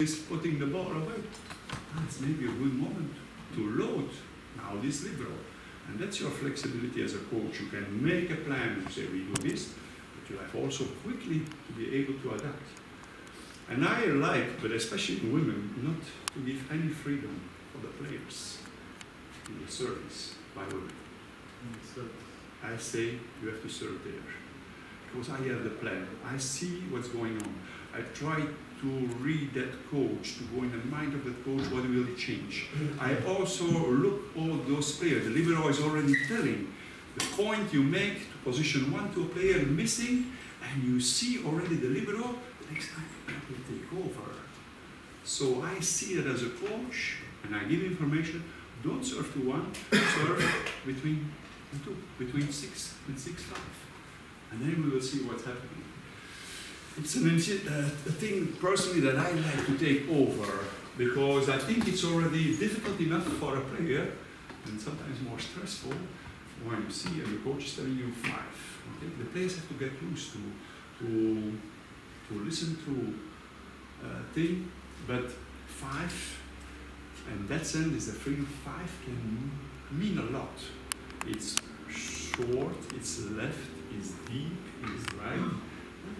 is putting the ball away. It's maybe a good moment to load now this libero. And that's your flexibility as a coach. You can make a plan to say we do this, but you have also quickly to be able to adapt. And I like, but especially in women, not to give any freedom for the players in the service by women. I say you have to serve there. Because I have the plan. I see what's going on. I try to read that coach, to go in the mind of that coach, what will it change. I also look all those players. The libero is already telling the point you make to position one to a player missing, and you see already the libero, the next time it will take over. So I see that as a coach, and I give information, don't serve to one, serve between two, between 6 and 6-5. And then we will see what's happening. It's a thing personally that I like to take over, because I think it's already difficult enough for a player, and sometimes more stressful, when you see and the coach is telling you 5. Okay? The players have to get used to listen to thing, but 5, and that sense is the freedom. 5 can mean a lot. It's short, it's left, it's deep, it's right.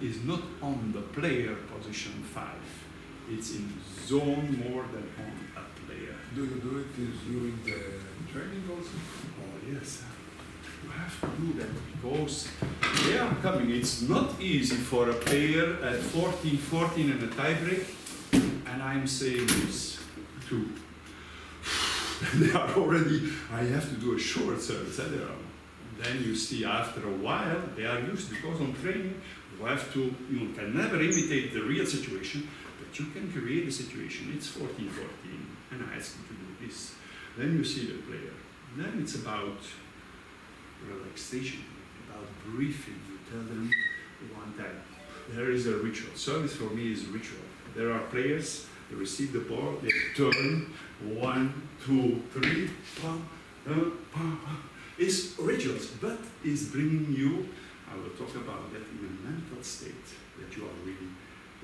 Is not on the player position 5. It's in zone more than on a player. Do you do it during the training also? Oh yes, you have to do that because they are coming. It's not easy for a player at 14-14 in a tiebreak, and I'm saying this too. They are already. I have to do a short service. Then you see after a while they are used, because on training you can never imitate the real situation, but you can create a situation. It's 14-14, and I ask you to do this. Then you see the player. Then it's about relaxation, about breathing. You tell them one time. There is a ritual. Service for me is ritual. There are players, they receive the ball, they turn, 1, 2, 3, pam, pam, pam. It's rituals, but it's bringing you, I will talk about that, in a mental state that you are really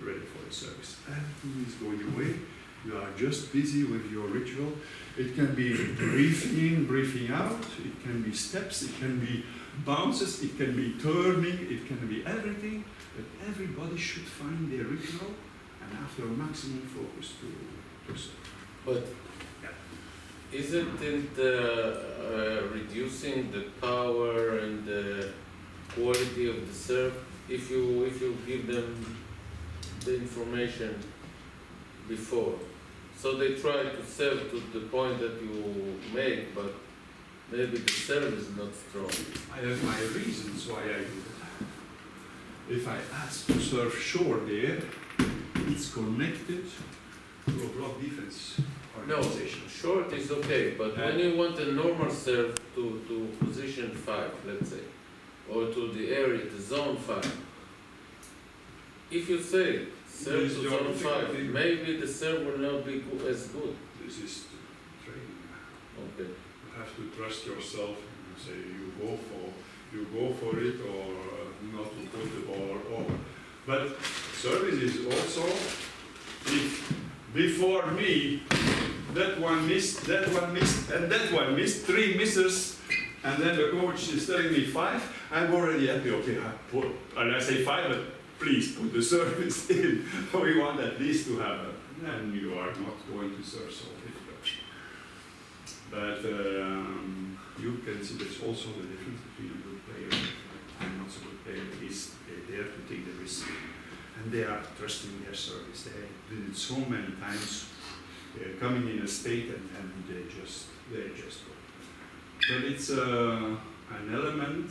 ready for the service. Everything is going away. You are just busy with your ritual. It can be breathing in, breathing out. It can be steps. It can be bounces. It can be turning. It can be everything. But everybody should find their ritual and after a maximum focus to serve. But isn't it reducing the power and the quality of the serve if you give them the information before? So they try to serve to the point that you make, but maybe the serve is not strong. I have my reasons why I do that. If I ask to serve short there, it's connected to a block defense organization. No, short is okay, but when you want a normal serve to position 5, let's say, or to the area, the zone 5, if you say serve to zone 5, maybe the serve will not be as good. This is training. Okay. You have to trust yourself and say you go for it, or not to put the ball over. But service is also, if before me that one missed, and that one missed, 3 misses, and then the coach is telling me 5, I'm already happy. Okay, I say 5, but please put the service in. We want at least to have it. Then you are not going to serve so difficult. But you can see there's also the difference between a good player and not so good player is they're there to take the risk. And they are trusting their service. They did it so many times. They're coming in a state and they just go. But it's an element,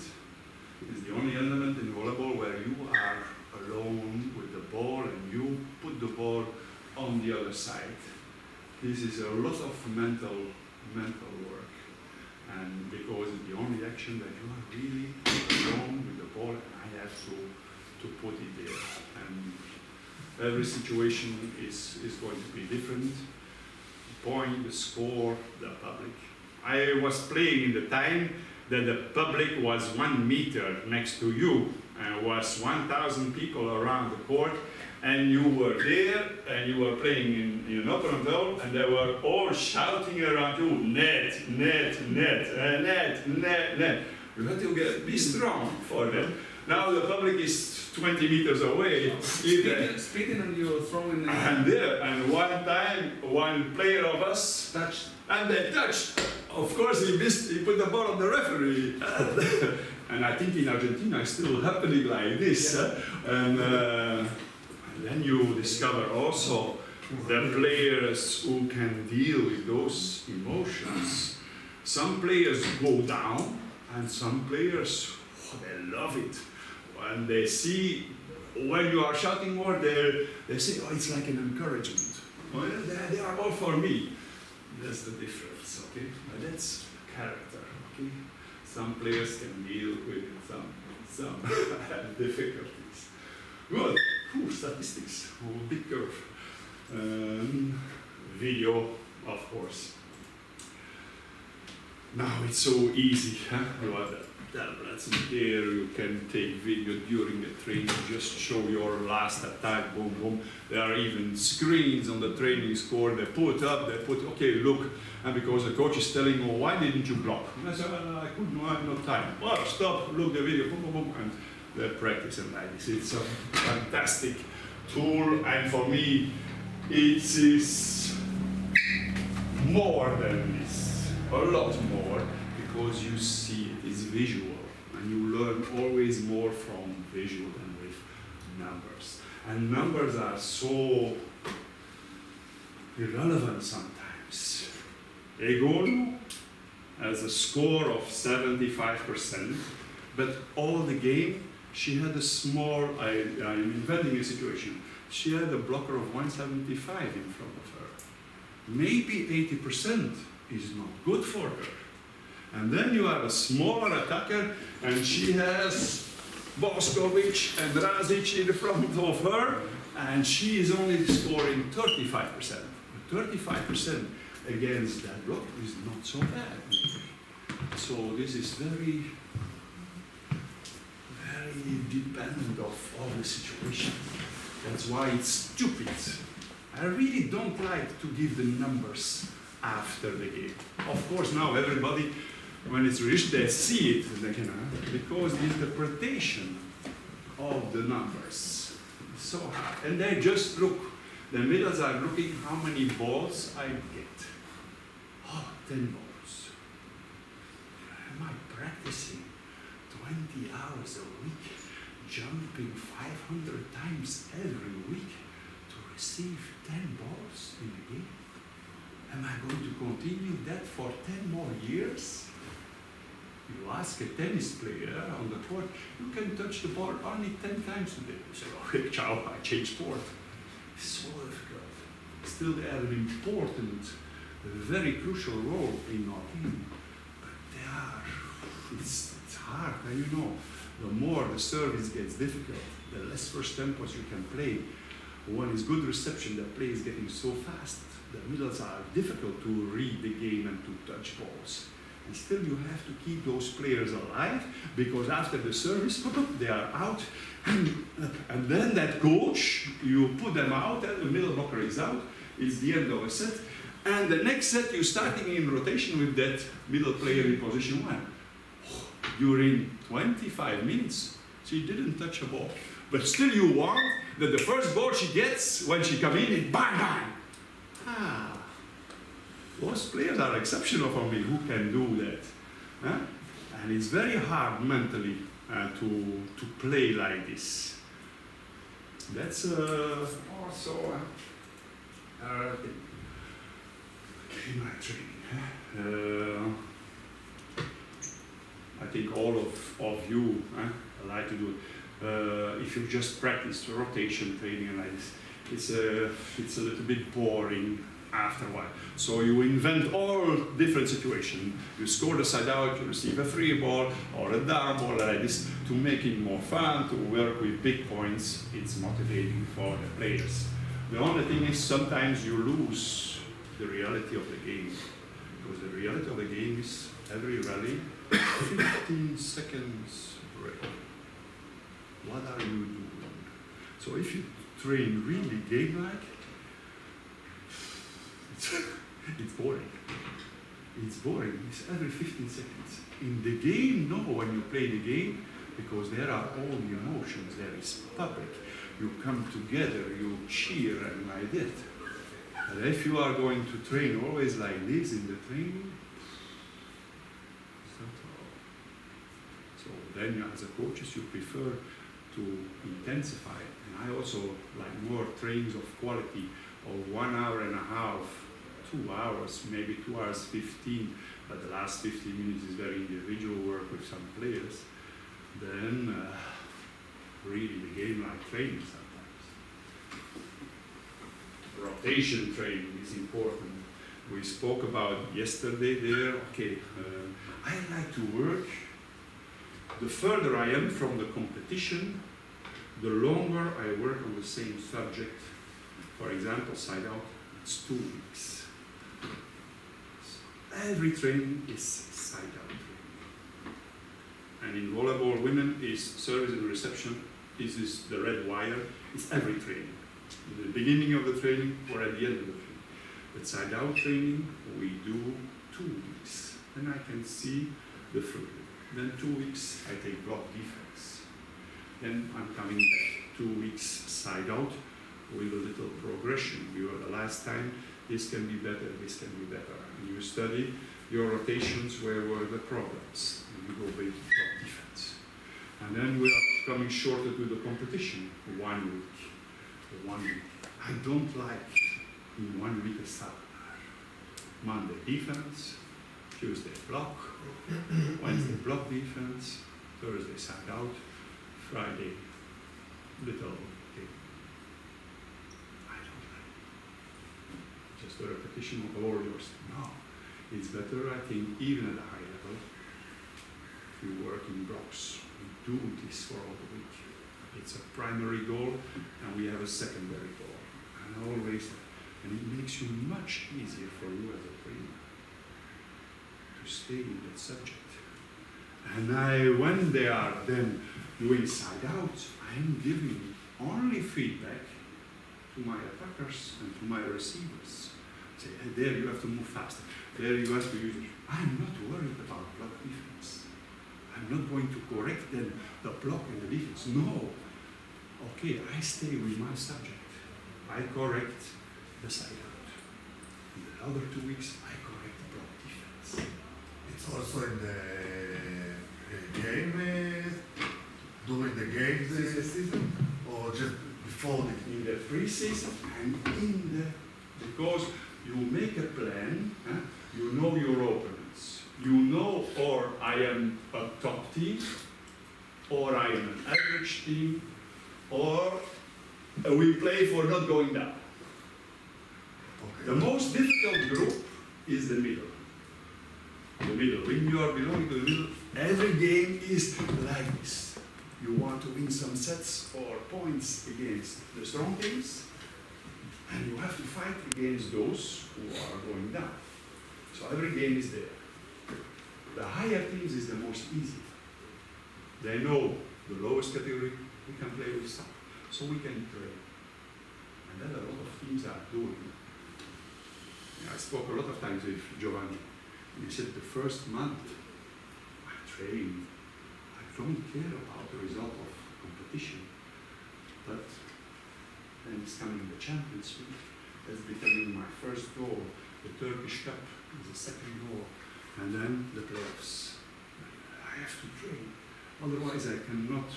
it's the only element in volleyball where you are alone with the ball and you put the ball on the other side. This is a lot of mental work, and because it's the only action that you are really alone with the ball, and I have to put it there. And every situation is going to be different. The point, the score, the public. I was playing in the time that the public was 1 meter next to you, and was 1,000 people around the court, and you were there, and you were playing in an open goal, and they were all shouting around you, net, net, net, net, net, net. You have to be strong for them. Now the public is 20 meters away. Speaking and you're throwing And one time, one player of us touched, and they touched. Of course, he missed. He put the ball on the referee. And I think in Argentina it's still happening like this. And then you discover also the players who can deal with those emotions. Some players go down, and some players, they love it. When they see, when you are shouting more, they say, oh, it's like an encouragement. Well, they are all for me. That's the difference, okay? But that's character, okay? Some players can deal with some difficulties. Good. Statistics. Oh, big curve. Video, of course. Now it's so easy, huh? You have that tablets there, you can take video during the training, just show your last attack, boom, boom. There are even screens on the training score, they put, okay, look, and because the coach is telling, oh, why didn't you block? And I said, I couldn't, I have no time. Oh, stop, look the video, boom, boom, boom, and they're practicing like this. It's a fantastic tool, and for me, it is more than this, a lot more, because you see it is visual, and you learn always more from visual than with numbers. And numbers are so irrelevant sometimes. Egon has a score of 75%, but all the game she had a small, I'm inventing a situation, she had a blocker of 175 in front of her. Maybe 80% is not good for her. And then you have a smaller attacker, and she has Boskovic and Razic in front of her, and she is only scoring 35%. 35% against that block is not so bad. So this is very, very dependent of all the situation. That's why it's stupid. I really don't like to give the numbers after the game. Of course, now everybody, when it's reached, they see it, because the interpretation of the numbers is so hard. And they just look, the middles are looking how many balls I get. Oh, 10 balls. Am I practicing 20 hours a week, jumping 500 times every week to receive 10 balls in a game? Am I going to continue that for 10 more years? You ask a tennis player on the court, you can touch the ball only 10 times today. You say, okay, ciao, I change sport. It's so difficult. Still, they have an important, very crucial role in our game. But it's hard, and you know, the more the service gets difficult, the less first tempos you can play. When it's good reception, the play is getting so fast. The middles are difficult to read the game and to touch balls. And still you have to keep those players alive, because after the service, they are out. And then that coach, you put them out, and the middle blocker is out. It's the end of a set. And the next set, you're starting in rotation with that middle player in position 1. During 25 minutes, she didn't touch a ball. But still you want that the first ball she gets, when she comes in, it bang, bang. Those players are exceptional for me who can do that. Huh? And it's very hard mentally to play like this. That's also in my training. I think all of you like to do it. If you just practice rotation training like this, it's a little bit boring after a while. So you invent all different situations. You score the side out, you receive a free ball or a down ball like this to make it more fun, to work with big points. It's motivating for the players. The only thing is sometimes you lose the reality of the game, because the reality of the game is every rally, 15 seconds break. What are you doing? So if you train really game-like, it's boring. It's boring. It's every 15 seconds. In the game, no, when you play the game, because there are all the emotions, there is public. You come together, you cheer and like that. But if you are going to train always like this in the training, it's not all. So then you, as a coaches, you prefer to intensify it. And I also like more trainings of quality of 1 hour and a half, 2 hours, maybe 2 hours 15, but the last 15 minutes is very individual work with some players. Then really the game like training sometimes. Rotation training is important. We spoke about yesterday there, okay, I like to work, the further I am from the competition, the longer I work on the same subject. For example, side out, it's 2 weeks. Every training is side out training. And in volleyball, women is service and reception, is the red wire, it's every training. In the beginning of the training or at the end of the training. But side out training, we do 2 weeks. Then I can see the fruit. Then 2 weeks, I take block defense. Then I'm coming back 2 weeks side out with a little progression. You were the last time, this can be better, this can be better. And you study your rotations, where were the problems. And you go back to block defense. And then we are coming shorter to the competition, 1 week. 1 week. I don't like in 1 week a seminar. Monday defense, Tuesday block, Wednesday block defense, Thursday side out, Friday little game. I don't like it. Just a repetition of all yours. No, it's better, I think, even at a high level, if you work in blocks, we do this for all the week. It's a primary goal, and we have a secondary goal. And always, and it makes you much easier for you as a trainer to stay in that subject. And when they are then doing side out, I am giving only feedback to my attackers and to my receivers. Say, hey, there you have to move faster. There you have to use it. I'm not worried about block defense. I'm not going to correct then the block and the defense. No. Okay, I stay with my subject. I correct the side out. In the other 2 weeks, I correct the block defense. It's also in the game, during the game season, or just before the In the pre-season and in the, because you make a plan, you know your opponents. You know, or I am a top team, or I am an average team, or we play for not going down. okay. The most difficult group is the middle. The middle. When you are belonging to the middle, every game is like this. You want to win some sets or points against the strong teams, and you have to fight against those who are going down. So every game is there. The higher teams is the most easy. They know the lowest category, we can play with some. So we can train. And that a lot of teams are doing. I spoke a lot of times with Giovanni. And he said the first month, I train. I don't care about the result of competition. But then it's coming the Champions League. That's becoming my first goal. The Turkish Cup is the second goal. And then the playoffs. I have to train. Otherwise I cannot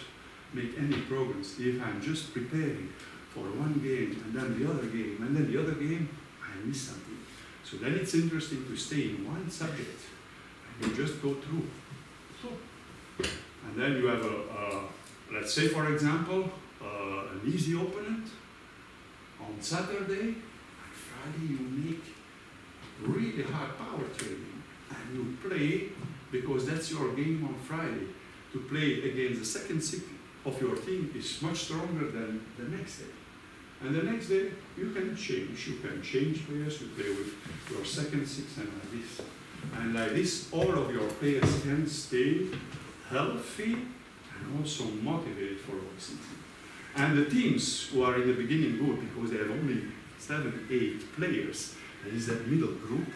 make any progress. If I'm just preparing for one game and then the other game and then the other game, I miss something. So then it's interesting to stay in one subject and you just go through. So, and then you have let's say for example, an easy opponent on Saturday, and Friday you make really hard power training and you play, because that's your game on Friday. To play against the second six of your team is much stronger than the next day. And the next day, you can change. You can change players, you play with your second six and like this. And like this, all of your players can stay healthy and also motivated for the season. And the teams who are in the beginning good, because they have only 7, 8 players, there is that middle group,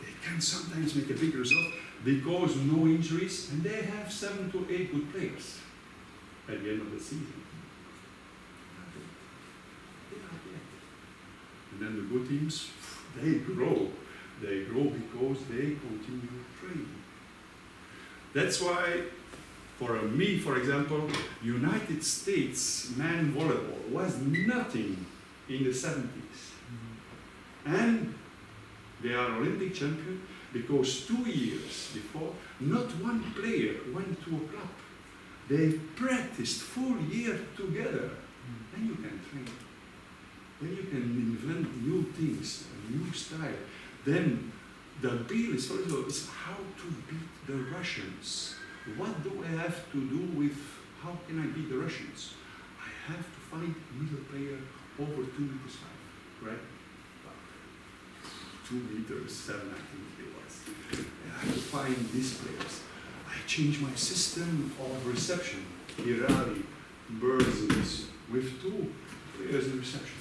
they can sometimes make a big result because no injuries, and they have 7 to 8 good players at the end of the season. And then the good teams, they grow. They grow because they continue training. That's why, for me, for example, United States man volleyball was nothing in the 70s. And they are Olympic champion because 2 years before, not one player went to a club. They practiced full year together. Then you can train. Then you can invent new things, a new style. Then the deal is, for example, is how to beat the Russians. What do I have to do with how can I beat the Russians? I have to find a middle player over 2 meters 5, right? 2 meters 7, I think it was. I have to find these players. I change my system of reception. Hirali, Burns, with 2 players in reception.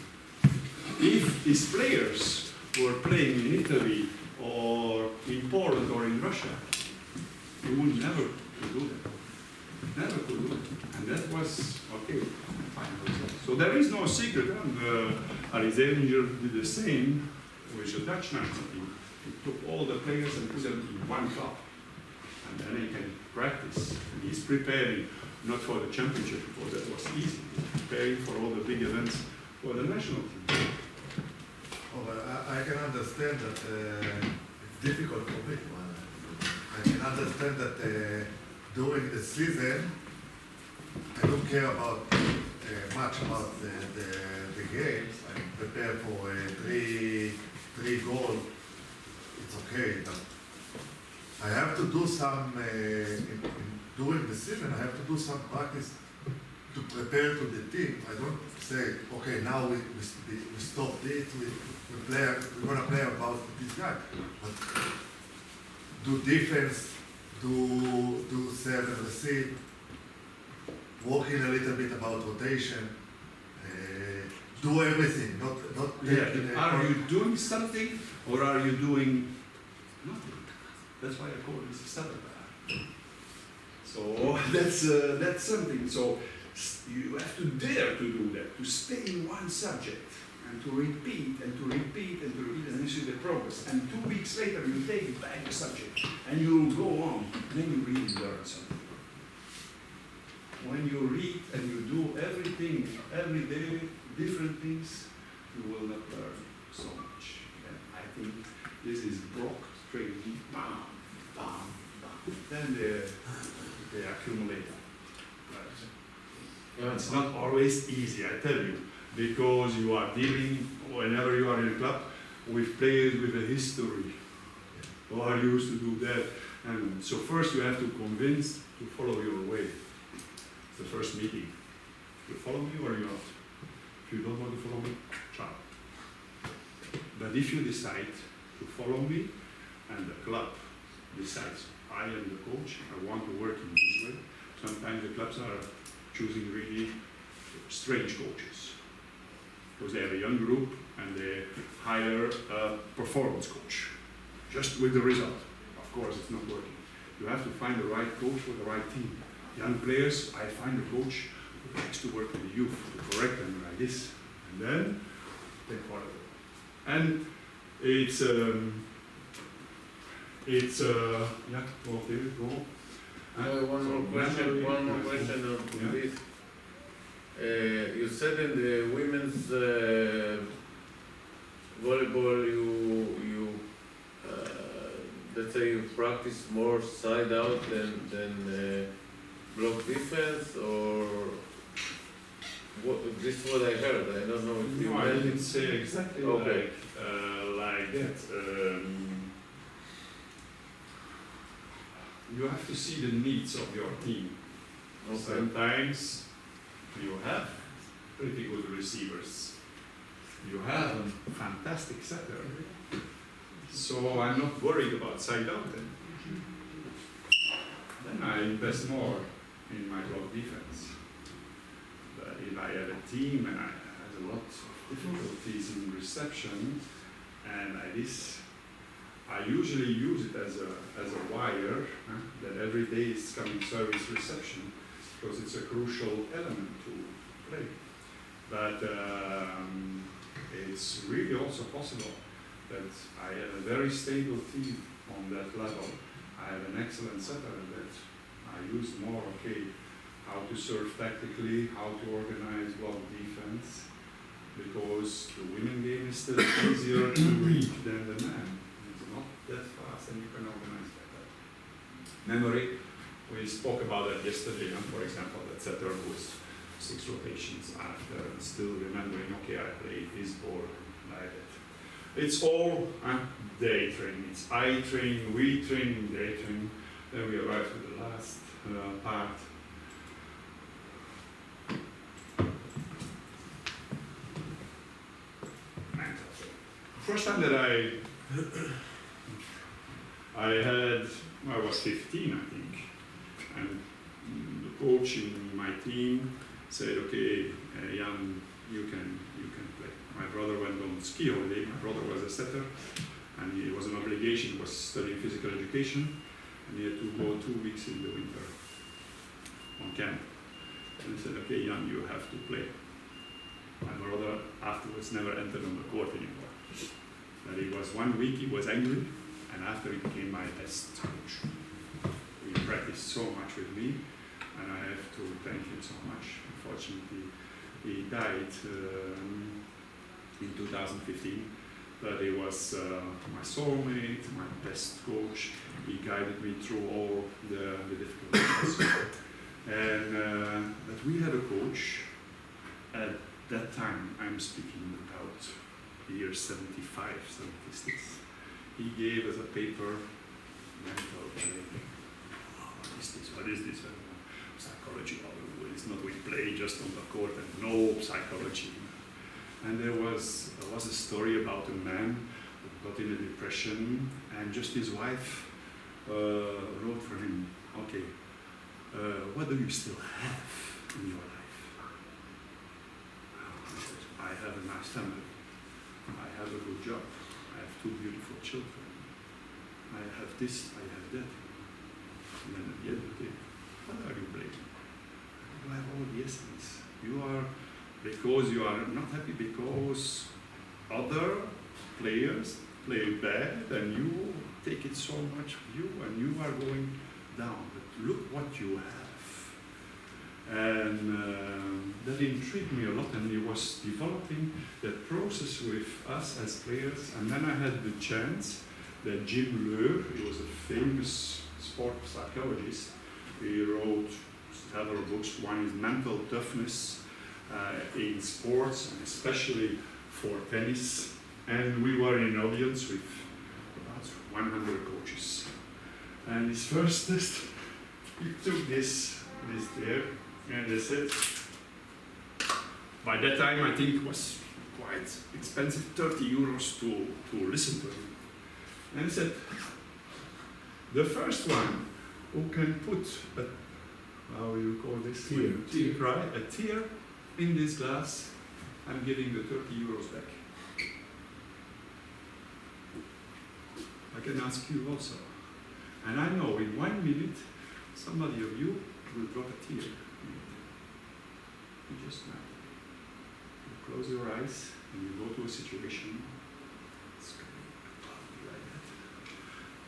If these players were playing in Italy or in Poland or in Russia, you would never could do that. Never could do it. And that was, okay, final result. So there is no secret. And Alice Ellinger did the same with the Dutch national team. He took all the players and put them in one club. And then he can practice. And he's preparing, not for the championship, because that was easy. He's preparing for all the big events for the national team. Oh, I can understand that it's difficult for me. I can understand that during the season, I don't care about much about the games. I prepare for 3 goals. It's okay. But I have to do some during the season. I have to do some practice to prepare to the team. I don't say, okay, now we stop this. We're gonna play about this guy. But do defense, do serve and receive, working a little bit about rotation, do everything, not Yeah. Are you doing something or are you doing nothing? That's why I call this a sabotage. So that's something. So you have to dare to do that, to stay in one subject and to repeat and to repeat and to repeat, and this is the progress. And 2 weeks later, you take back the subject and you go on. Then you really learn something. When you read and you do everything every day, different things, you will not learn so much. And I think this is block training. Bam, bam, bam. Then they accumulate. Right. It's not always easy, I tell you, because you are dealing, whenever you are in a club, with players with a history who are used to do that. And so first you have to convince to follow your way. It's the first meeting. You follow me or you not? If you don't want to follow me, ciao. But if you decide to follow me and the club decides, I am the coach, I want to work in this way, sometimes the clubs are choosing really strange coaches. Because they have a young group and they hire a performance coach, just with the result. Of course, it's not working. You have to find the right coach for the right team. Young players, I find a coach who likes to work with the youth, to correct them like this, and then they follow it. And it's yeah, go David, go. One So, more question on Yeah. this. You said in the women's volleyball, you let's say you practice more side out than block defense, or what? This is what I heard. I don't know if you No, I meant didn't say exactly Okay. like that. You have to see the needs of your team. Okay. Sometimes you have pretty good receivers. You have a fantastic setter. So I'm not worried about side out then. Then I invest more in my block defense. But if I had a team and I had a lot of difficulties in reception, and I usually use it as a wire that every day is coming service reception, because it's a crucial element to play. But it's really also possible that I have a very stable team on that level. I have an excellent setter that I use more, how to serve tactically, how to organize block defense, because the women game is still easier to read than the man. It's not that fast and you can organize better. Memory, we spoke about that yesterday, for example, that setter was 6 rotations after, and still remembering, I played this ball like that. It's all day training. It's eye training, we training, day training. Then we arrive to the last part. First time that I was 15, I think, and the coach in my team said, Jan, you can play. My brother went on ski holiday. My brother was a setter, and it was an obligation. He was studying physical education, and he had to go 2 weeks in the winter on camp. And he said, Jan, you have to play. My brother afterwards never entered on the court anymore. But he was 1 week, he was angry, and after he became my best coach. He practiced so much with me, and I have to thank him so much. Unfortunately, he died in 2015, but he was my soulmate, my best coach. He guided me through all the difficulties. And but we had a coach at that time. I'm speaking about year 75, 76. He gave us a paper, mental training. What is this? Psychology. It's not we play just on the court and no psychology. And there was a story about a man who got in a depression, and just his wife wrote for him, what do you still have in your life? He said, I have a nice family. I have a good job. I have 2 beautiful children. I have this, I have that. And then at the end of the day, what are you blaming? You have all the essence. You are, because you are not happy because other players play bad and you take it so much of you and you are going down. But look what you have. And that intrigued me a lot, and he was developing that process with us as players. And then I had the chance that Jim Leur, he was a famous sport psychologist. He wrote several books. One is Mental Toughness in Sports, and especially for tennis. And we were in an audience with about 100 coaches. And his first test, he took this there, and they said, by that time I think it was quite expensive, 30 euros to listen to him. And he said, the first one who can put how you call this? Tear. Right? A tear in this glass, I'm giving the 30 euros back. I can ask you also. And I know in 1 minute, somebody of you will drop a tear. You just now. You close your eyes and you go to a situation. It's going to be like that.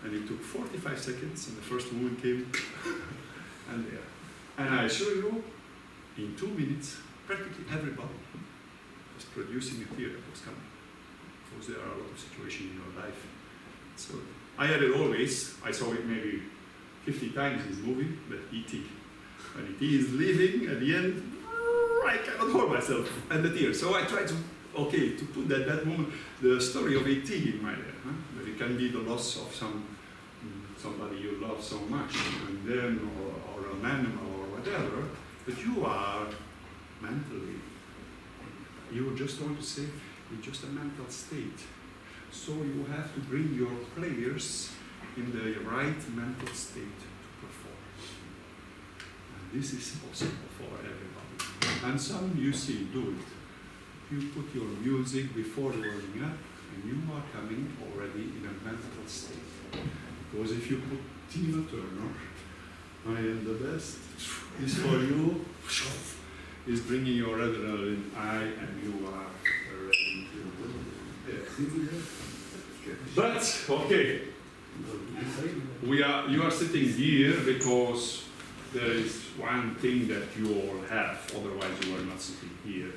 And it took 45 seconds, and the first woman came, and there. And I assure you, in 2 minutes, practically everybody was producing a tear that was coming. Because there are a lot of situations in your life. So I had it always. I saw it maybe 50 times in this movie, but E.T. When E.T. is leaving, at the end, I cannot hold myself, and the tears. So I tried to put that moment, the story of E.T. in my head. That it can be the loss of somebody you love so much, and then, or a man, or whatever, but you are mentally, you just want to say, it's just a mental state. So you have to bring your players in the right mental state to perform. And this is possible for everybody. And some you see do it. You put your music before warming up, and you are coming already in a mental state. Because if you put Tina Turner, I am the best, is for you, is bringing your adrenaline high, and you are ready to. But okay, you are sitting here because there is one thing that you all have. Otherwise, you are not sitting here.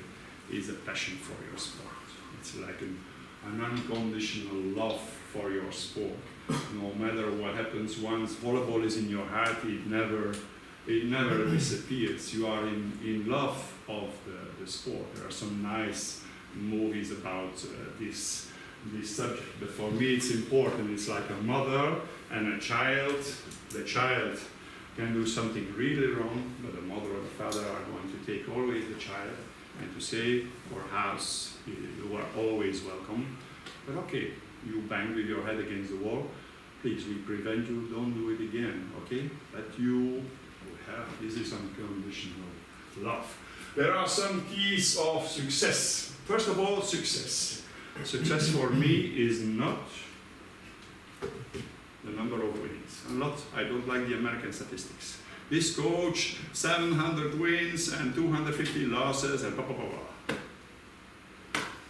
Is a passion for your sport. It's like an unconditional love for your sport. No matter what happens, once volleyball is in your heart, it never disappears. You are in love of the sport. There are some nice movies about this subject, but for me it's important. It's like a mother and a child. The child can do something really wrong, but the mother or the father are going to take always the child and to say, for house, you are always welcome. But okay, you bang with your head against the wall, please, we prevent you, don't do it again, okay? But you have, this is unconditional love. There are some keys of success. First of all, success. Success for me is not the number of wins. I don't like the American statistics. This coach, 700 wins and 250 losses and blah, blah, blah, blah.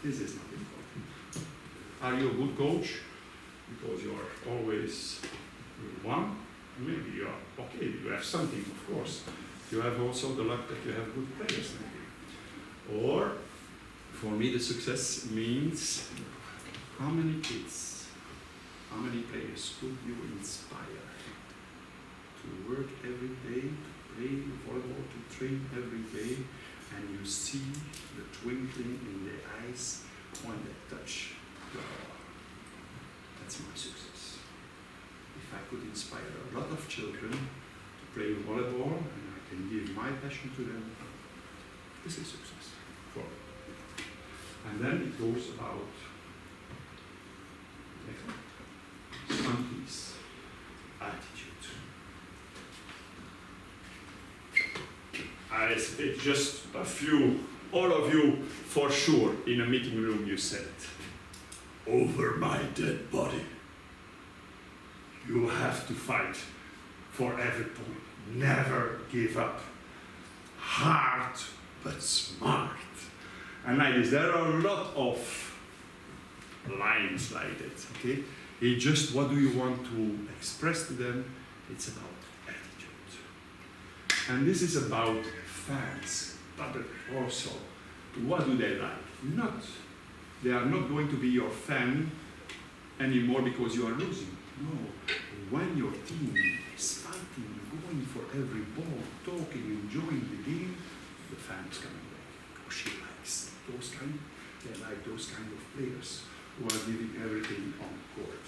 This is not important. Are you a good coach? Because you are always one? Maybe you are okay, you have something, of course. You have also the luck that you have good players maybe. Or, for me the success means how many kids, how many players could you inspire to work every day, to play volleyball, to train every day, and you see the twinkling in their eyes when they touch the ball. That's my success. If I could inspire a lot of children to play volleyball and I can give my passion to them, this is success for me. And then it goes about some piece, attitude. I said just a few, all of you for sure in a meeting room you said it. Over my dead body. You have to fight for every point. Never give up. Hard but smart. And like this, there are a lot of lines like that, okay? It's just what do you want to express to them? It's about attitude. And this is about fans, but also what do they like? They are not going to be your fan anymore because you are losing. No, when your team is fighting, going for every ball, talking, enjoying the game, the fans coming back. Oh, she likes those kind. They like those kind of players who are giving everything on court.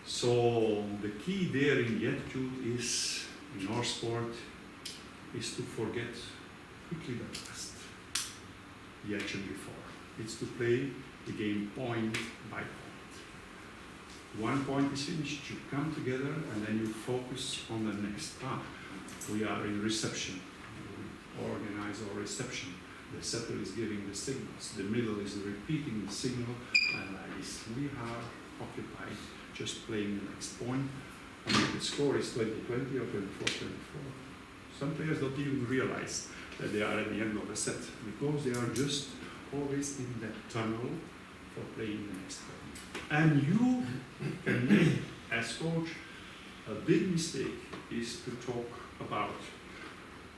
So the key there in the attitude is, in our sport, is to forget quickly the past, the action before. It's to play the game point by point. One point is finished, you come together and then you focus on the next part. We are in reception. We organize our reception. The setter is giving the signals. The middle is repeating the signal, and like this. We are occupied just playing the next point. And if the score is 20-20 or 24-24, some players don't even realize that they are at the end of the set because they are just always in that tunnel for playing the next point. And you can make, as coach, a big mistake is to talk about,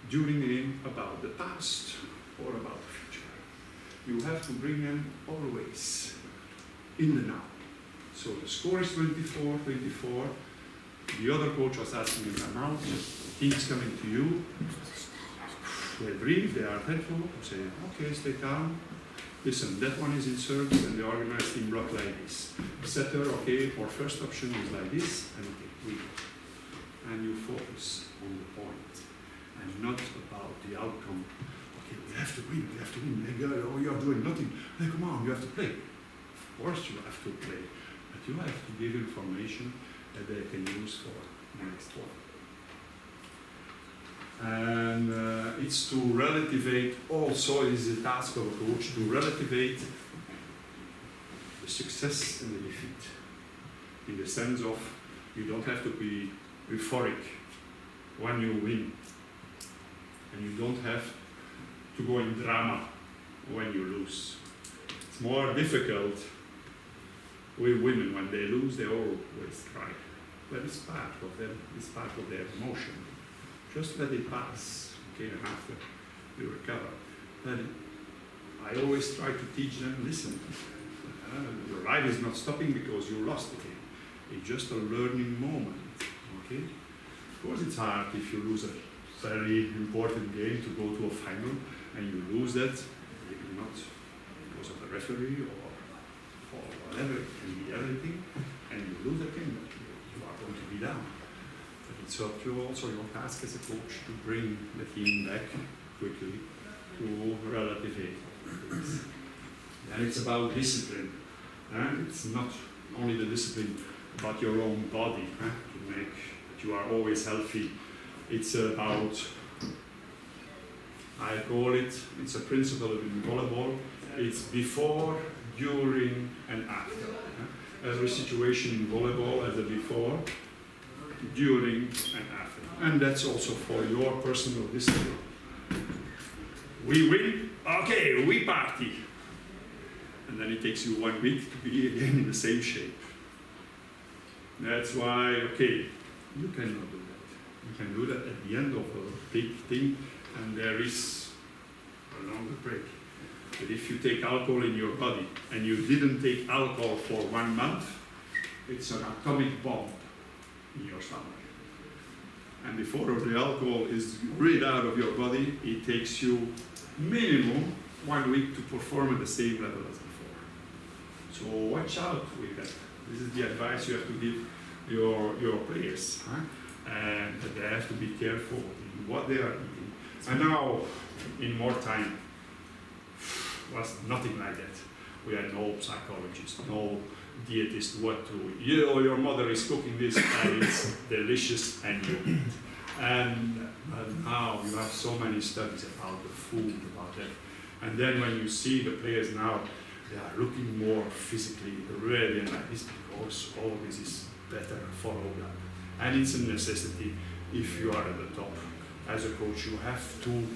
during the game, about the past or about the future. You have to bring them always in the now. So the score is 24-24. The other coach was asking in the now, team's coming to you. They breathe, they are helpful, say, okay, stay calm. Listen, that one is in service and the organized team block like this. Setter, okay, our first option is like this, and okay, we go. And you focus on the point and not about the outcome. Okay, we have to win, we have to win. Oh, you are doing nothing. Hey, come on, you have to play. Of course you have to play, but you have to give information that they can use for the next one. And it's to relativate also, it is a task of a coach to relativate the success and the defeat. In the sense of, you don't have to be euphoric when you win. And you don't have to go in drama when you lose. It's more difficult with women. When they lose, they always cry. But it's part of them, it's part of their emotion. Just let it pass, okay, and after you recover. Then I always try to teach them, listen, your life is not stopping because you lost the game. It's just a learning moment, okay? Of course it's hard if you lose a very important game to go to a final and you lose that, maybe not because of the referee or whatever, it can be everything, and you lose the game, you are going to be down. But it's up to also your task as a coach to bring the team back quickly to relativate things. And it's about discipline. It's not only the discipline about your own body to make that you are always healthy. It's about, I call it, it's a principle in volleyball, it's before, during and after. Every situation in volleyball has a before, during and after. And that's also for your personal discipline. We win, okay, we party. And then it takes you 1 week to be again in the same shape. That's why, okay, you cannot do that. You can do that at the end of a big thing, and there is a longer break. But if you take alcohol in your body, and you didn't take alcohol for 1 month, it's an atomic bomb in your stomach. And before the alcohol is rid out of your body, it takes you minimum 1 week to perform at the same level as before. So watch out with that. This is the advice you have to give your players. And they have to be careful in what they are eating. And now, in more time, was nothing like that. We had no psychologist, no dietist, what to, your mother is cooking this and it's delicious and you eat. And now you have so many studies about the food, about that. And then when you see the players now, they are looking more physically ready and like this because all this is better followed up. And it's a necessity if you are at the top. As a coach, you have to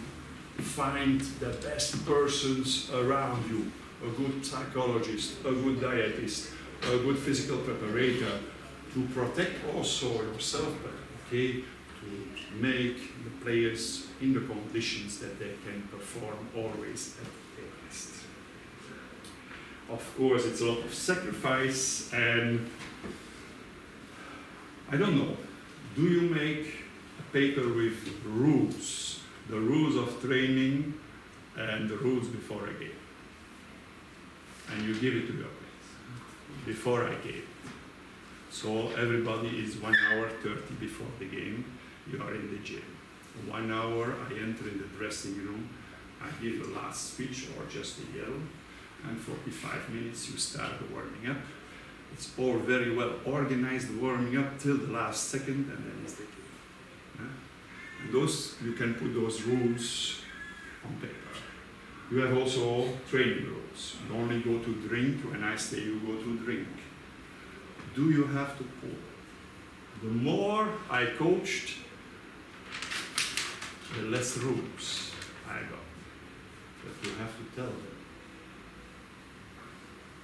find the best persons around you, a good psychologist, a good dietist, a good physical preparator, to protect also yourself, but okay, to make the players in the conditions that they can perform always at their best. Of course, it's a lot of sacrifice, and I don't know, do you make a paper with rules, the rules of training and the rules before a game? And you give it to your players, before I gave it. So everybody is 1 hour 30 before the game, you are in the gym. 1 hour I enter in the dressing room, I give the last speech or just a yell, and 45 minutes you start the warming up. It's all very well organized, warming up till the last second, and then it's the game. And those, you can put those rules on paper. You have also training rules. You only go to drink when I say you go to drink. Do you have to pour? The more I coached, the less rules I got. But you have to tell them.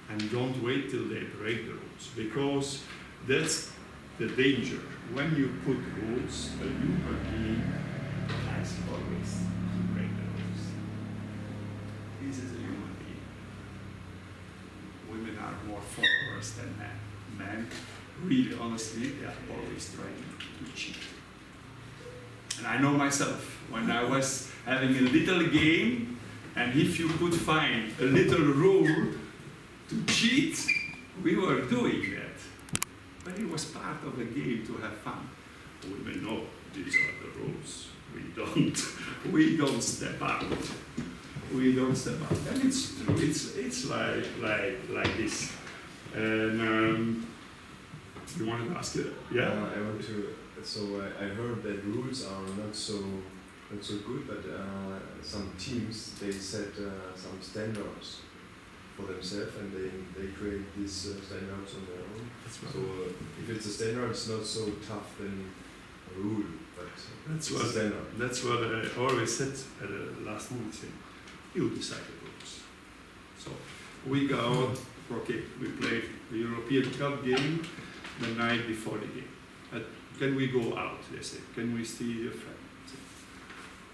And don't wait till they break the rules, because that's the danger. When you put rules, a human being has always to break the rules. This is a human being. Women are more followers than men. Men, really honestly, they are always trying to cheat. And I know myself, when I was having a little game, and if you could find a little rule to cheat, we were doing that. But it was part of the game to have fun. Women know these are the rules. We don't step out. We don't step out. And it's true, it's like this. And you wanted to ask it? Yeah? I want to, so I heard that rules are not so That's so good, but some teams, they set some standards for themselves and they create these standards on their own. That's So if it's a standard, it's not so tough than a rule, but That's it's what a standard. That's what I always said at the last moment. Say, you decide the rules. So we go out. Okay, we played the European Cup game the night before the game. Can we go out? They say. Can we see your friend?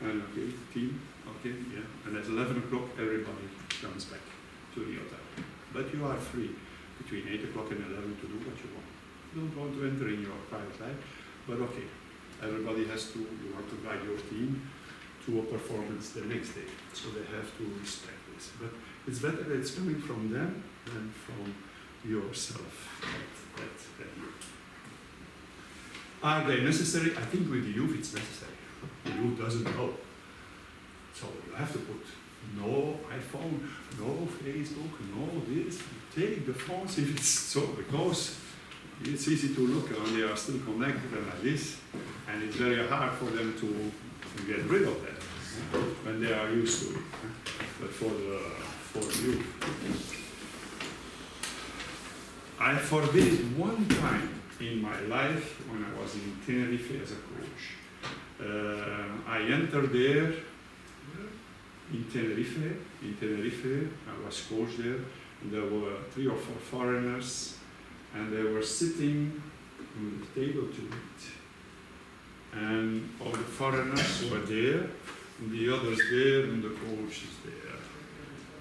And okay, team. Okay, yeah. And at 11 o'clock, everybody comes back to the hotel. But you are free between 8 o'clock and 11 to do what you want. You don't want to enter in your private life, but okay. Everybody has to, you want to guide your team to a performance the next day. So they have to respect this. But it's better that it's coming from them than from yourself. That you. Are they necessary? I think with the youth it's necessary. The youth doesn't know. So you have to put no iPhone, no Facebook, no this. Take the phones if it's so, because it's easy to look and they are still connected and like this. And it's very hard for them to get rid of that when they are used to it. But for the youth, I forbid it one time in my life when I was in Tenerife as a coach. I entered there in Tenerife. I was coach there. And there were 3 or 4 foreigners, and they were sitting on the table to eat. And all the foreigners were there, and the others there, and the coach is there,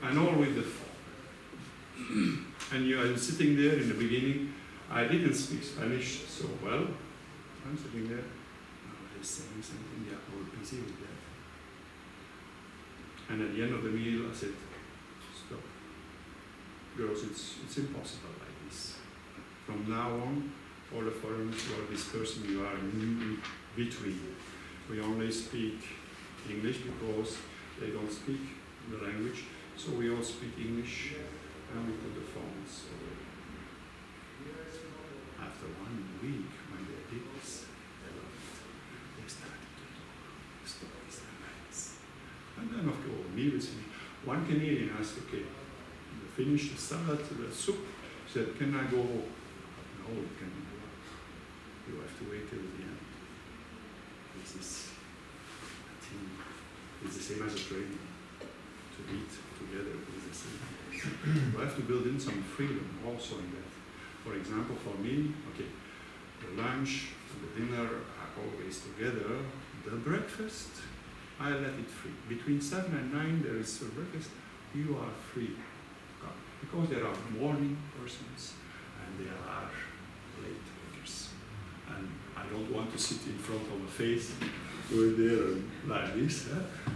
and all with the phone. And you are sitting there in the beginning. I didn't speak Spanish so well. I'm sitting there. They're saying something. Yeah, we're busy with that. And at the end of the meal, I said, "Stop, girls. It's impossible like this. From now on, all the foreigners who are this person, you are in between. We only speak English because they don't speak the language, so we all speak English, and we put the phones away." After 1 week, when they did this, they loved it. They started to talk stories and nights. And then, of course, me with me. One Canadian asked, "Okay, you finished the salad, the soup." He said, "Can I go home?" "No, you cannot go out. You have to wait till the end." This is a team. It's the same as a training. To eat together is the same. You have to build in some freedom also in that. For example, for me, okay, the lunch, the dinner are always together. The breakfast, I let it free. Between 7 and 9 there is a breakfast. You are free. Because there are morning persons and there are late wakers. And I don't want to sit in front of a face going there and like this.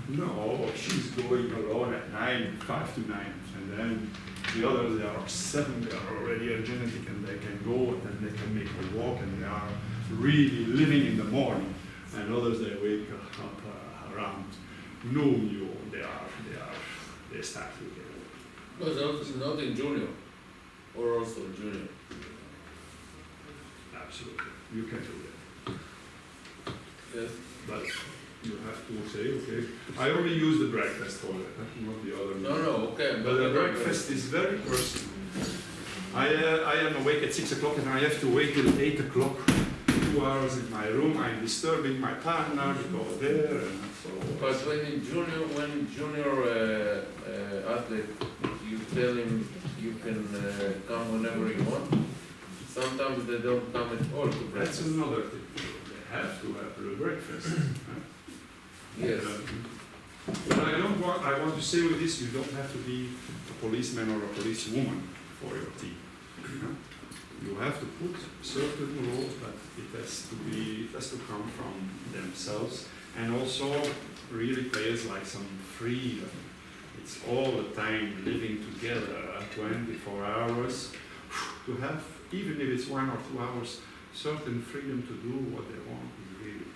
No, she's going alone at 9, 5 to 9. And then the others, they are 7, they are already energetic and they can go and then they can make a walk and they are really living in the morning. And others, they wake up around noon, they start to get up. No, it's not in junior, or also junior. Absolutely, you can do that. Yes. But you have to say, okay, I only use the breakfast for that, not the other. No, okay. But the breakfast is very personal. I am awake at 6 o'clock and I have to wait till 8 o'clock. 2 hours in my room, I'm disturbing my partner because there and so. But when junior athlete, you tell him you can come whenever you want. Sometimes they don't come at all to That's breakfast. another thing. They have to have the breakfast. Yes. But I want to say with this, you don't have to be a policeman or a policewoman for your team. You have to put certain rules, but it has to come from themselves. And also, really players like some freedom. It's all the time living together, 24 hours, to have, even if it's 1 or 2 hours, certain freedom to do what they want. Really.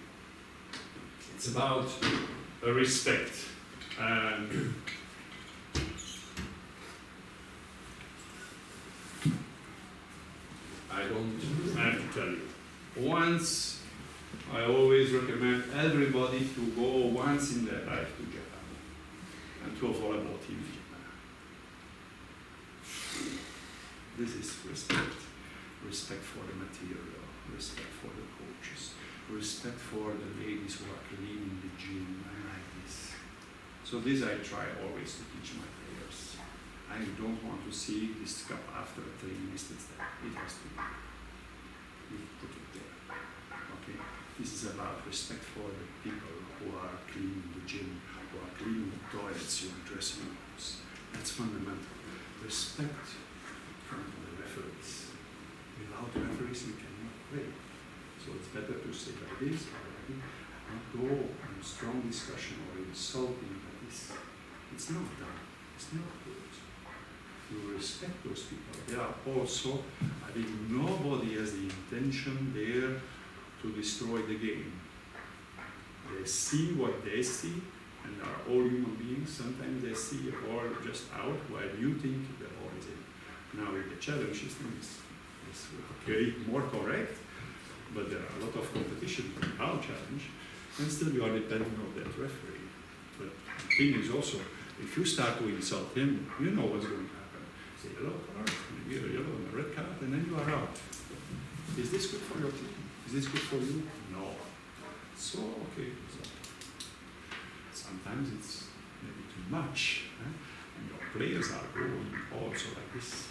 It's about respect. And I don't have to tell you. Once I always recommend everybody to go once in their life to Japan and to a volleyball team in Japan. This is respect. Respect for the material, respect for the coaches, respect for the ladies who are cleaning the gym. I like this. So this I try always to teach my players. I don't want to see this cup after a training instance there. It has to be. You put it there. Okay? This is about respect for the people who are cleaning the gym, who are cleaning the toilets, your dressing rooms. That's fundamental. Respect from the referees. Without referees, we cannot play. So it's better to say like this already, not go on a strong discussion or insulting like this. It's not done. It's not good. You respect those people. They are also, I think nobody has the intention there to destroy the game. They see what they see, and they are all human beings. Sometimes they see a ball just out while you think the ball is in. Now the challenge is okay, more correct, but there are a lot of competition in our challenge, and still you are depending on that referee. But the thing is also, if you start to insult him, you know what's going to happen. Say yellow card, maybe a yellow and a red card, and then you are out. Is this good for your team? Is this good for you? No. So, okay. So, sometimes it's maybe too much, and your players are going also like this.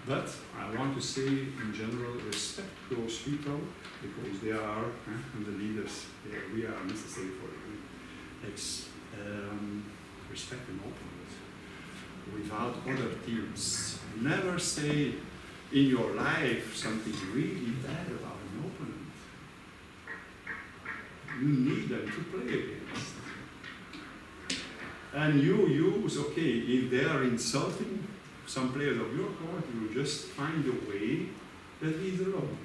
But I want to say, in general, respect those people because they are the leaders. We are necessary for the respect and openness. Without other teams, never say in your life something really bad about an opponent. You need them to play against. And you use, okay, if they are insulting some players of your court, you just find a way that he's wrong.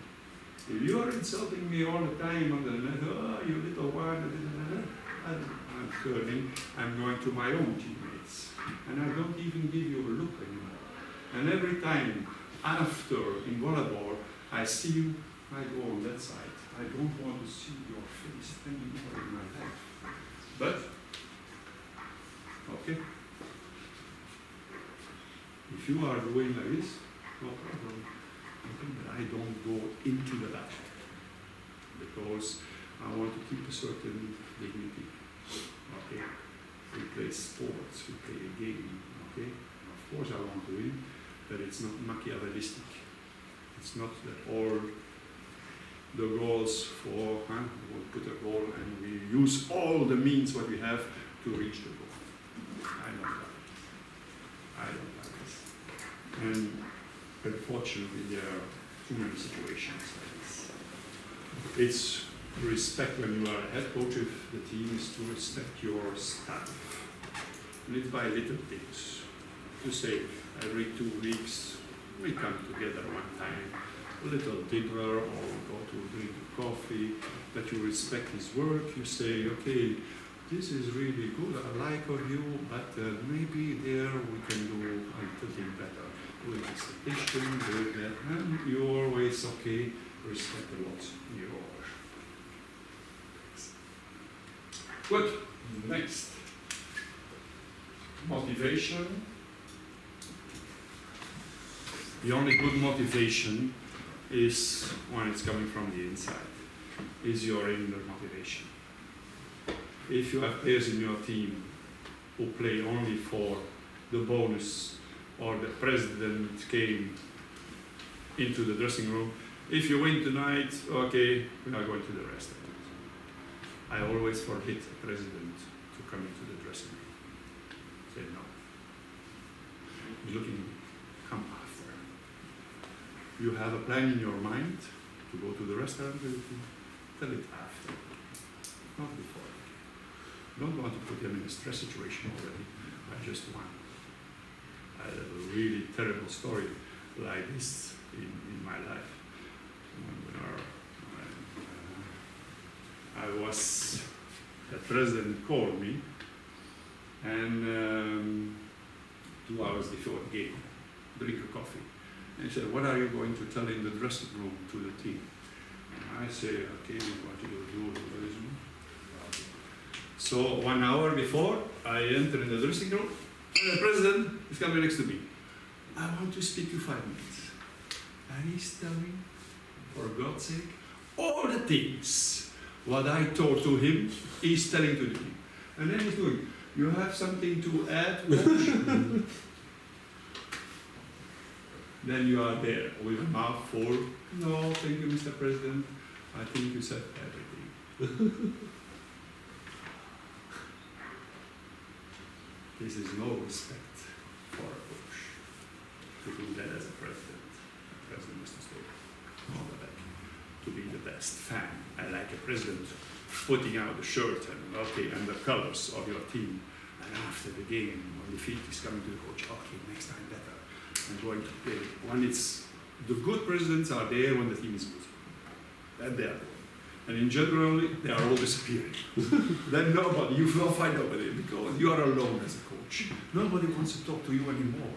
If you are insulting me all the time on the net, oh, you little one, I'm turning, I'm going to my own teammates. And I don't even give you a look anymore. And every time after in volleyball, I see you, I go on that side. I don't want to see your face anymore in my life. But, okay. If you are doing like this, no problem. But I don't go into the battle because I want to keep a certain dignity. Okay, we play sports, we play a game. Okay, of course I want to win, but it's not Machiavellistic. It's not that all the goals for we'll put a goal and we use all the means what we have to reach the goal. I don't like it. I don't like this. And unfortunately, there are too many situations like this. It's respect when you are a head coach of the team is to respect your staff. Little by little things. To say every 2 weeks we come together one time, a little dinner or go to drink coffee, that you respect his work. You say, okay, this is really good, I like of you, but maybe there we can do a little thing better. Doing this addition, doing that, and you always, okay, respect a lot your. Good, next. Motivation. The only good motivation is when it's coming from the inside, is your inner motivation. If you have players in your team who play only for the bonus or the president came into the dressing room, if you win tonight, okay, we are going to the restaurant. I always forbid the president to come into the dressing room. Say no. He's looking, come after. You have a plan in your mind to go to the restaurant, tell it after, not before. You don't want to put them in a stress situation already. I just won. I had a really terrible story like this in my life. The president called me, and 2 hours before the game, drink a coffee. And he said, what are you going to tell in the dressing room to the team? I say, okay, what you do? So 1 hour before, I enter in the dressing room, and the president is coming next to me. I want to speak to 5 minutes. And he's telling, for God's sake, all the things what I told to him, he's telling to me. And then he's doing, you have something to add, coach? Then you are there with a mouth full. No, thank you, Mr. President. I think you said everything. This is no respect for a coach to do that as a president. A president must stay all the way to be the best fan. I like a president putting out the shirt and the colors of your team. And after the game, when the feet is coming to the coach, okay, next time better. I'm going to play. When it's the good presidents are there when the team is good. Then they are there. And in general, they are all disappearing. Then nobody, you will find nobody because you are alone as a coach. Nobody wants to talk to you anymore.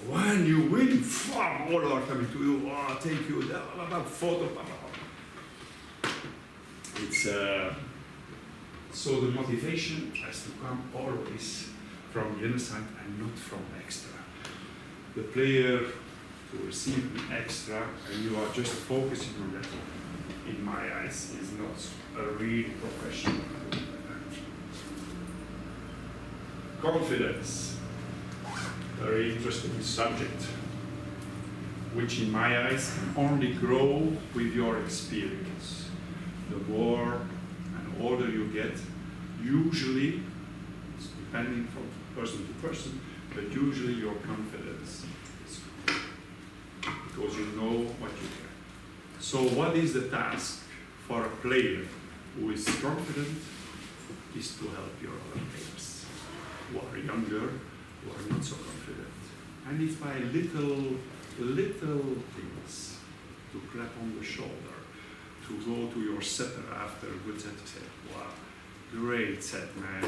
When you win, all are coming to you. Oh, thank you. Photo. It's so the motivation has to come always from the inside and not from extra. The player to receive the extra and you are just focusing on that, in my eyes, is not a real professional. Confidence, very interesting subject, which in my eyes can only grow with your experience. The more and older you get, usually, it's depending from person to person, but usually your confidence is good because you know what you can. So what is the task for a player who is confident is to help your other players who are younger, who are not so confident. And it's by little things, to clap on the shoulder, to go to your setter after a good set to say, wow, great set, man,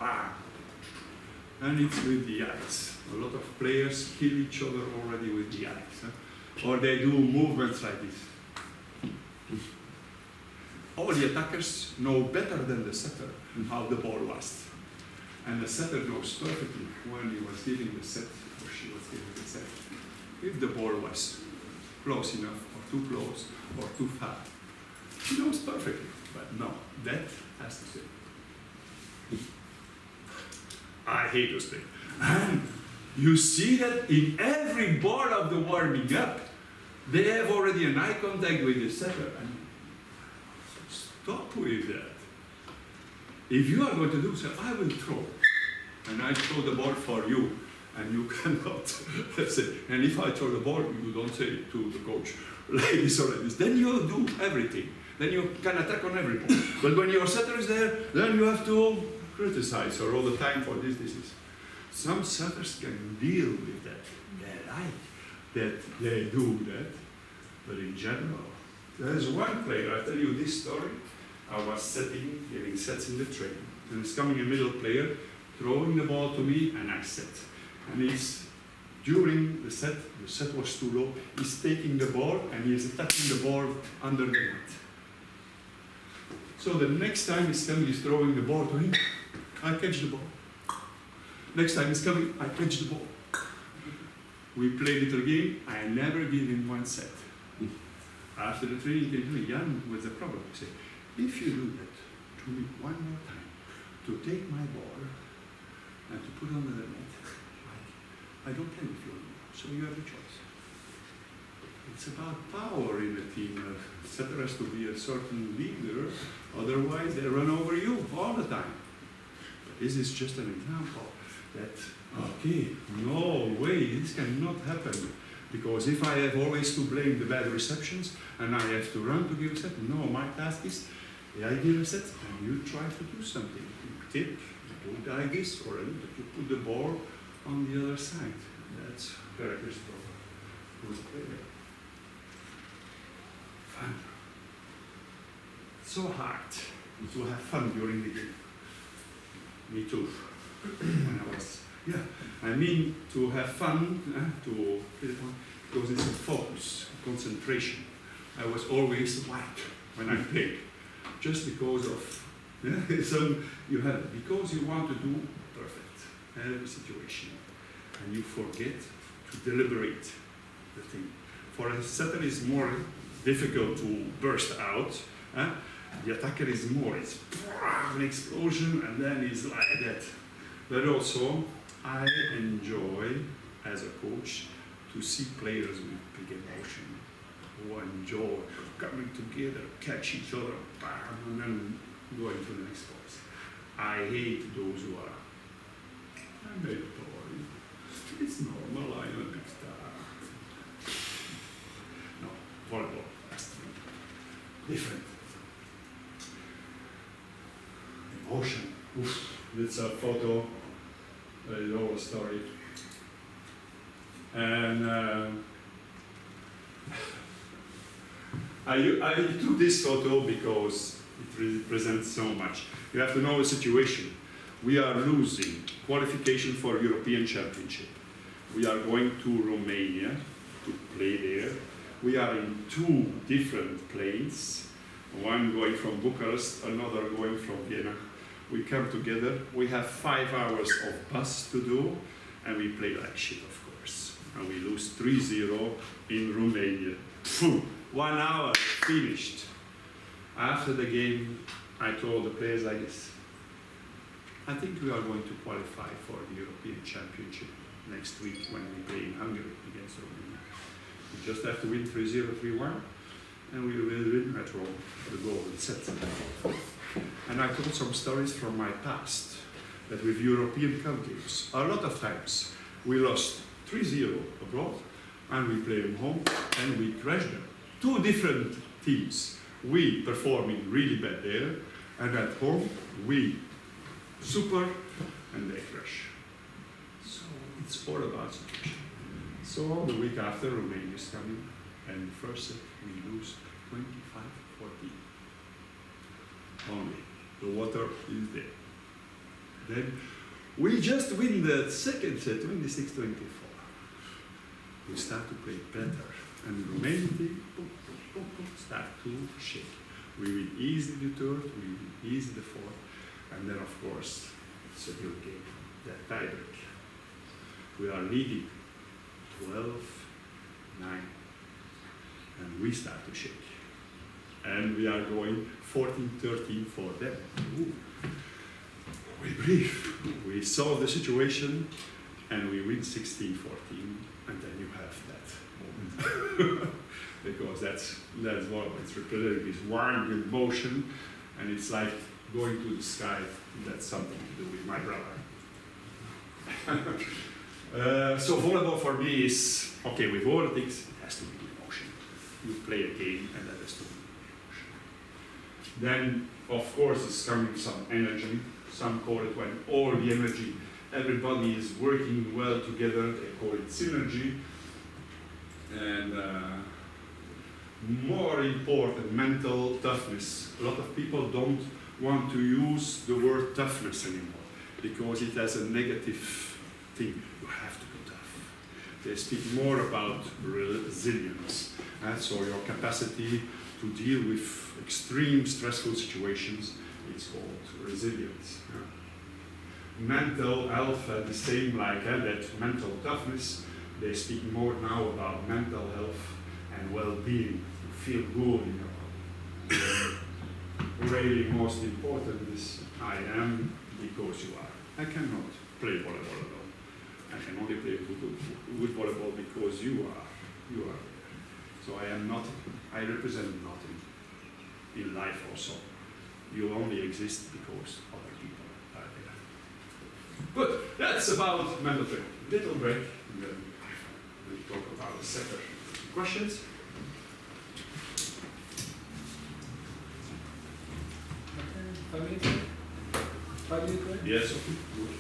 wow. And it's with the eyes. A lot of players kill each other already with the eyes. Huh? Or they do movements like this. All the attackers know better than the setter how the ball was. And the setter knows perfectly when he was giving the set, or she was giving the set, if the ball was close enough, or too close, or too far. She knows perfectly, but no, that has to say. I hate those things. And you see that in every ball of the warming up, they have already an eye contact with the setter. And stop with that. If you are going to do so, I will throw. And I throw the ball for you. And you cannot say, and if I throw the ball, you don't say to the coach, like this or like this. Then you do everything. Then you can attack on every ball. But when your setter is there, then you have to criticize her all the time for this. Some setters can deal with that. They like that they do that. But in general, there's one player, I tell you this story. I was giving sets in the training. And it's coming a middle player, throwing the ball to me, and I set. And during the set was too low, he's taking the ball and he's attacking the ball under the net. So the next time he's coming, he's throwing the ball to him, I catch the ball. Next time he's coming, I catch the ball. We play little game, I never give him one set. After the training, he came to me, Jan, what's the problem? He said, if you do that to me one more time, to take my ball and to put under the net, I don't play with you anymore, so you have a choice. It's about power in a team. A setter has to be a certain leader, otherwise they run over you all the time. But this is just an example that, okay, no way, this cannot happen. Because if I have always to blame the bad receptions and I have to run to give a set, no, my task is, I give a set and you try to do something. You tip, you do like this, or you put the ball on the other side. That's characteristic of a good player. Fun. So hard to have fun during the game. Me too. When I was, I mean to have fun, because it's a focus, concentration. I was always white when I played, just because of because you want to do perfect every situation, and you forget to deliberate the thing. For a setter is more difficult to burst out. The attacker is more, it's an explosion and then it's like that. But also, I enjoy as a coach to see players with big emotion, who enjoy coming together, catch each other, bam, and then going to the next place. I hate those who are, I made a boy, it's normal, I am a big star. No, volleyball has to be different. Emotion, oof, it's a photo, it's all a story. And I took this photo because it represents so much. You have to know the situation. We are losing qualification for European Championship. We are going to Romania to play there. We are in two different planes, one going from Bucharest, another going from Vienna. We come together, we have 5 hours of bus to do, and we play like shit, of course. And we lose 3-0 in Romania. Phew, 1 hour, finished. After the game, I told the players like this: I think we are going to qualify for the European Championship next week when we play in Hungary against Romania. We just have to win 3-0, 3-1, and we will win at Rome the golden set. And I told some stories from my past, that with European Cup games, a lot of times we lost 3-0 abroad, and we play them home, and we crash them. Two different teams. We performing really bad there, and at home we super, and they crash. So it's all about situation. So the week after, Romania is coming, and the first set we lose 25-14. Only the water is there. Then we just win the second set, 26-24. We start to play better, and the Romanian team start to shake. We win easy the third, we win easy the fourth, and then of course it's a good game, that tiebreak. We are leading 12-9, and we start to shake. And we are going 14-13 for them. Ooh. We breathe, we solve the situation, and we win 16-14, and then you have that moment. Because that's what it's representing, this one good motion, and it's like going to the sky. That's something to do with my brother. So volleyball for me is, okay, with all the things, it has to be emotion. You play a game, and that has to be emotion. Then, of course, it's coming some energy. Some call it when all the energy, everybody is working well together, they call it synergy. And more important, mental toughness. A lot of people don't want to use the word toughness anymore because it has a negative thing. You have to be tough. They speak more about resilience. So your capacity to deal with extreme stressful situations, it's called resilience. Mental health, the same like that mental toughness. They speak more now about mental health and well-being. You feel good in your body. Really most important is I am because you are. I cannot play volleyball alone. I can only play good volleyball because you are there. So I am nothing. I represent nothing in life also. You only exist because other people are there. Good, that's about mandatory. Little break, and then we talk about the setter. Questions? Okay, 5 minutes? 5 minutes? Yes, okay. Good.